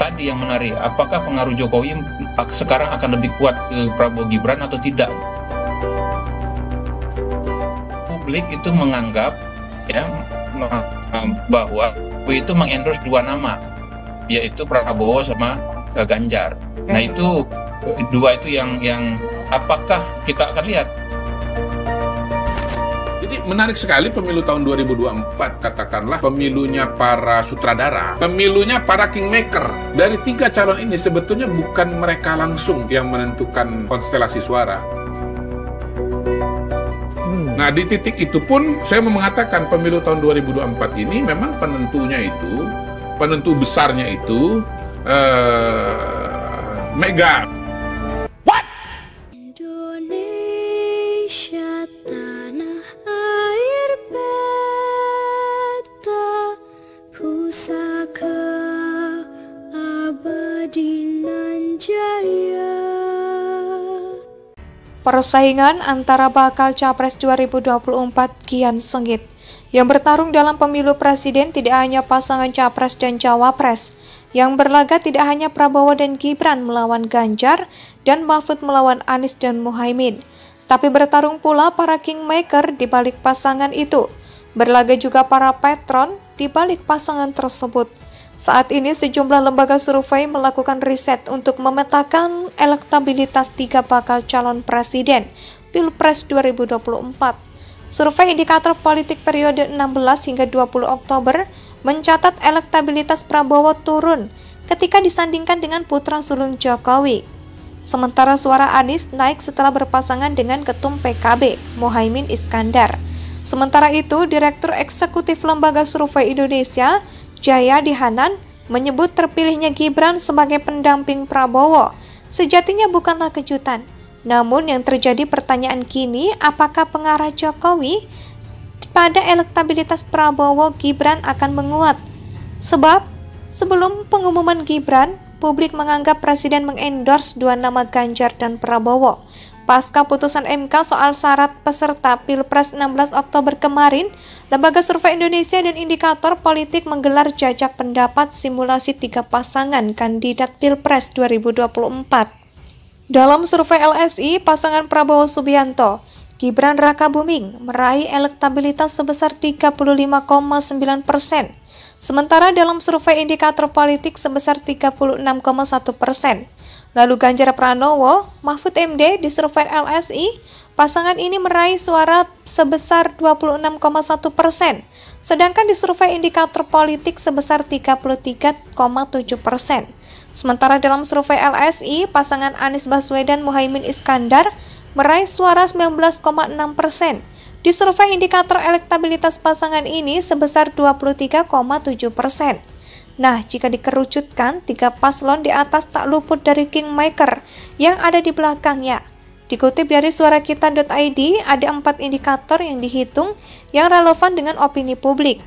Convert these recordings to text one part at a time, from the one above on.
tadi yang menarik, apakah pengaruh Jokowi sekarang akan lebih kuat ke Prabowo Gibran atau tidak? Publik itu menganggap ya bahwa itu mengendorse dua nama, yaitu Prabowo sama Ganjar. Nah itu dua itu yang apakah kita akan lihat? Jadi menarik sekali pemilu tahun 2024, katakanlah pemilunya para sutradara, pemilunya para kingmaker. Dari tiga calon ini sebetulnya bukan mereka langsung yang menentukan konstelasi suara. Nah di titik itu pun saya mau mengatakan pemilu tahun 2024 ini memang penentu besarnya itu Mega. Persaingan antara bakal Capres 2024 kian sengit. Yang bertarung dalam pemilu presiden tidak hanya pasangan Capres dan Cawapres. Yang berlaga tidak hanya Prabowo dan Gibran melawan Ganjar dan Mahfud melawan Anies dan Muhaimin. Tapi bertarung pula para kingmaker di balik pasangan itu. Berlaga juga para patron di balik pasangan tersebut. Saat ini sejumlah lembaga survei melakukan riset untuk memetakan elektabilitas tiga bakal calon presiden Pilpres 2024. Survei indikator politik periode 16 hingga 20 Oktober mencatat elektabilitas Prabowo turun ketika disandingkan dengan putra sulung Jokowi. Sementara suara Anies naik setelah berpasangan dengan ketum PKB, Muhaimin Iskandar. Sementara itu, Direktur Eksekutif Lembaga Survei Indonesia, Jayadi Hanan, menyebut terpilihnya Gibran sebagai pendamping Prabowo sejatinya bukanlah kejutan. Namun yang terjadi pertanyaan kini, apakah pengarah Jokowi pada elektabilitas Prabowo Gibran akan menguat? Sebab sebelum pengumuman Gibran, publik menganggap Presiden mengendorse dua nama Ganjar dan Prabowo. Pasca putusan MK soal syarat peserta Pilpres 16 Oktober kemarin, Lembaga Survei Indonesia dan Indikator Politik menggelar jajak pendapat simulasi tiga pasangan kandidat Pilpres 2024. Dalam survei LSI, pasangan Prabowo Subianto, Gibran Rakabuming meraih elektabilitas sebesar 35,9%. Sementara dalam survei Indikator Politik sebesar 36,1%. Lalu Ganjar Pranowo, Mahfud MD di survei LSI, pasangan ini meraih suara sebesar 26,1%, sedangkan di survei Indikator Politik sebesar 33,7%. Sementara dalam survei LSI, pasangan Anies Baswedan Muhaimin Iskandar meraih suara 19,6%. Di survei indikator elektabilitas pasangan ini sebesar 23,7%. Nah, jika dikerucutkan, tiga paslon di atas tak luput dari kingmaker yang ada di belakangnya. Dikutip dari suarakita.id, ada 4 indikator yang dihitung yang relevan dengan opini publik.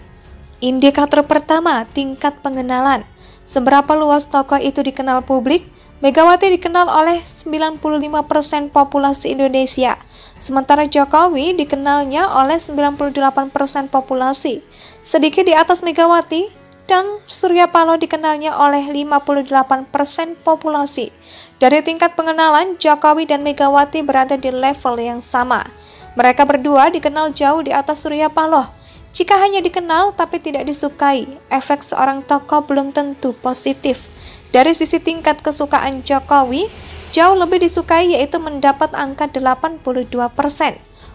Indikator pertama, tingkat pengenalan. Seberapa luas tokoh itu dikenal publik? Megawati dikenal oleh 95% populasi Indonesia, sementara Jokowi dikenalnya oleh 98% populasi, sedikit di atas Megawati, dan Surya Paloh dikenalnya oleh 58% populasi. Dari tingkat pengenalan, Jokowi dan Megawati berada di level yang sama. Mereka berdua dikenal jauh di atas Surya Paloh. Jika hanya dikenal tapi tidak disukai, efek seorang tokoh belum tentu positif. Dari sisi tingkat kesukaan Jokowi, jauh lebih disukai yaitu mendapat angka 82%.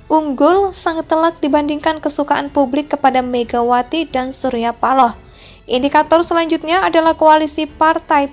Unggul sangat telak dibandingkan kesukaan publik kepada Megawati dan Surya Paloh. Indikator selanjutnya adalah koalisi partai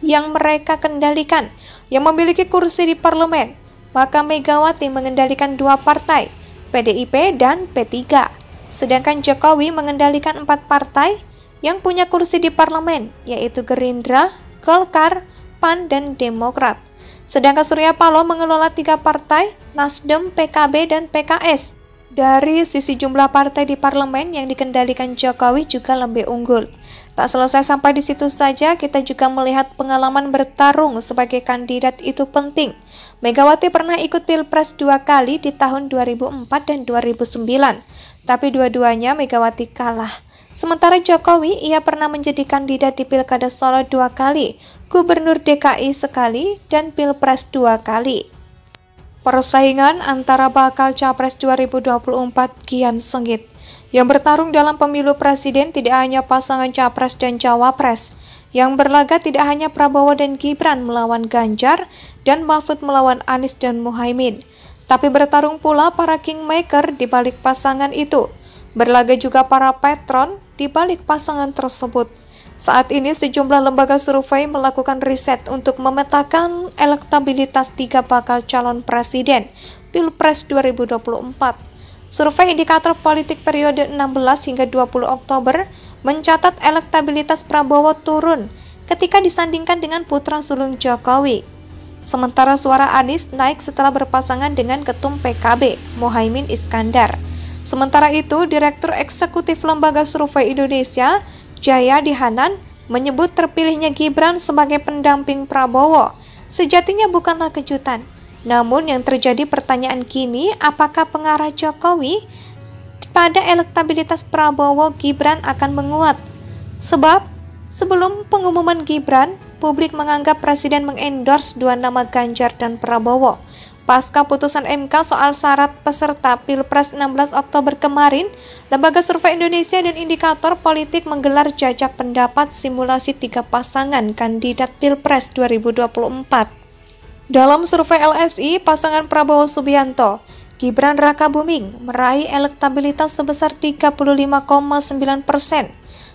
yang mereka kendalikan, yang memiliki kursi di parlemen. Maka Megawati mengendalikan 2 partai, PDIP dan P3. Sedangkan Jokowi mengendalikan 4 partai yang punya kursi di parlemen, yaitu Gerindra, Golkar, PAN, dan Demokrat. Sedangkan Surya Paloh mengelola 3 partai, Nasdem, PKB, dan PKS. Dari sisi jumlah partai di parlemen yang dikendalikan Jokowi juga lebih unggul. Tak selesai sampai di situ saja, kita juga melihat pengalaman bertarung sebagai kandidat itu penting. Megawati pernah ikut Pilpres 2 kali di tahun 2004 dan 2009, tapi dua-duanya Megawati kalah. Sementara Jokowi, ia pernah menjadi kandidat di Pilkada Solo 2 kali, Gubernur DKI sekali, dan Pilpres 2 kali. Persaingan antara bakal Capres 2024 kian sengit. Yang bertarung dalam pemilu presiden tidak hanya pasangan Capres dan Cawapres. Yang berlaga tidak hanya Prabowo dan Gibran melawan Ganjar dan Mahfud melawan Anies dan Muhaimin. Tapi bertarung pula para kingmaker di balik pasangan itu. Berlaga juga para patron di balik pasangan tersebut. Saat ini sejumlah lembaga survei melakukan riset untuk memetakan elektabilitas 3 bakal calon presiden Pilpres 2024. Survei indikator politik periode 16 hingga 20 Oktober mencatat elektabilitas Prabowo turun ketika disandingkan dengan putra sulung Jokowi. Sementara suara Anies naik setelah berpasangan dengan ketum PKB, Muhaimin Iskandar. Sementara itu, Direktur Eksekutif Lembaga Survei Indonesia, Jayadi Hanan, menyebut terpilihnya Gibran sebagai pendamping Prabowo sejatinya bukanlah kejutan. Namun yang terjadi pertanyaan kini, apakah pengarah Jokowi pada elektabilitas Prabowo Gibran akan menguat? Sebab, sebelum pengumuman Gibran, publik menganggap Presiden mengendorse 2 nama Ganjar dan Prabowo. Pasca putusan MK soal syarat peserta Pilpres 16 Oktober kemarin, Lembaga Survei Indonesia dan Indikator Politik menggelar jajak pendapat simulasi 3 pasangan kandidat Pilpres 2024. Dalam survei LSI, pasangan Prabowo Subianto, Gibran Rakabuming meraih elektabilitas sebesar 35,9%.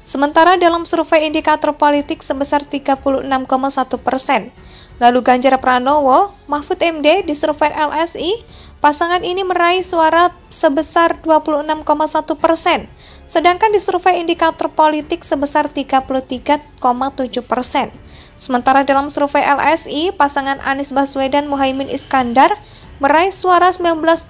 Sementara dalam survei indikator politik sebesar 36,1%. Lalu Ganjar Pranowo, Mahfud MD di survei LSI, pasangan ini meraih suara sebesar 26,1%, sedangkan di survei indikator politik sebesar 33,7%. Sementara dalam survei LSI, pasangan Anies Baswedan Muhaimin Iskandar meraih suara 19,6%.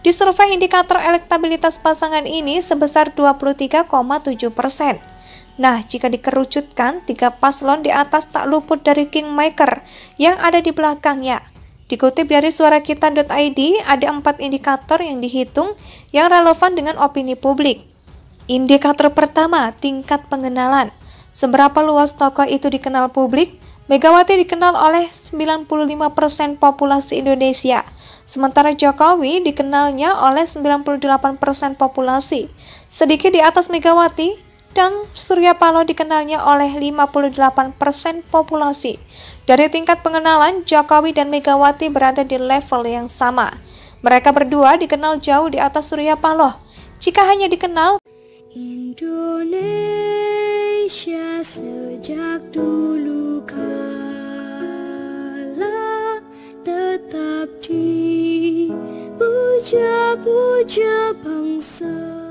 Di survei indikator elektabilitas pasangan ini sebesar 23,7%. Nah, jika dikerucutkan, 3 paslon di atas tak luput dari kingmaker yang ada di belakangnya. Dikutip dari suarakita.id, ada 4 indikator yang dihitung yang relevan dengan opini publik. Indikator pertama, tingkat pengenalan. Seberapa luas tokoh itu dikenal publik? Megawati dikenal oleh 95% populasi Indonesia, sementara Jokowi dikenalnya oleh 98% populasi, sedikit di atas Megawati, dan Surya Paloh dikenalnya oleh 58% populasi. Dari tingkat pengenalan, Jokowi dan Megawati berada di level yang sama. Mereka berdua dikenal jauh di atas Surya Paloh. Jika hanya dikenal Indonesia sejak dulu kala tetap dipuja-puja bangsa.